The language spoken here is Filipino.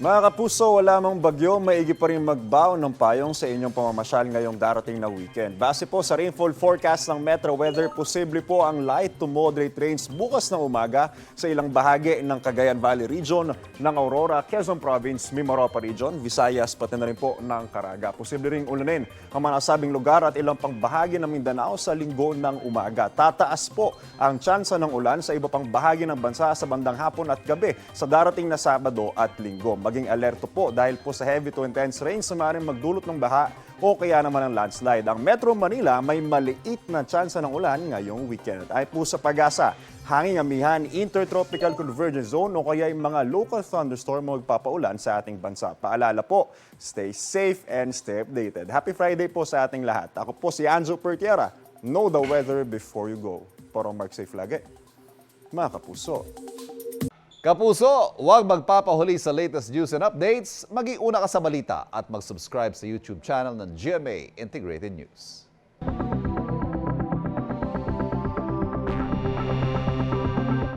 Mga kapuso, wala mang bagyo, maigi pa rin magbaon ng payong sa inyong pamamasyal ngayong darating na weekend. Base po sa rainfall forecast ng Metro Weather, posible po ang light to moderate rains bukas ng umaga sa ilang bahagi ng Cagayan Valley Region, ng Aurora, Quezon Province, Mimaropa Region, Visayas, pati na rin po ng Caraga. Posible ring ulanin ang mga nasabing lugar at ilang pang bahagi ng Mindanao sa linggo ng umaga. Tataas po ang tsansa ng ulan sa iba pang bahagi ng bansa sa bandang hapon at gabi sa darating na Sabado at Linggo. Maging alerto po dahil po sa heavy to intense rains na maaaring magdulot ng baha o kaya naman ng landslide. Ang Metro Manila may maliit na tsansa ng ulan ngayong weekend. Ay po sa pag-asa, hanging amihan, intertropical convergence zone o kaya yung mga local thunderstorm magpapaulan sa ating bansa. Paalala po, stay safe and stay updated. Happy Friday po sa ating lahat. Ako po si Anjo Pertiera. Know the weather before you go. Para Mark Safe lagi. Mga kapuso. Kapuso, huwag magpapahuli sa latest news and updates. Mag-iuna ka sa balita at mag-subscribe sa YouTube channel ng GMA Integrated News.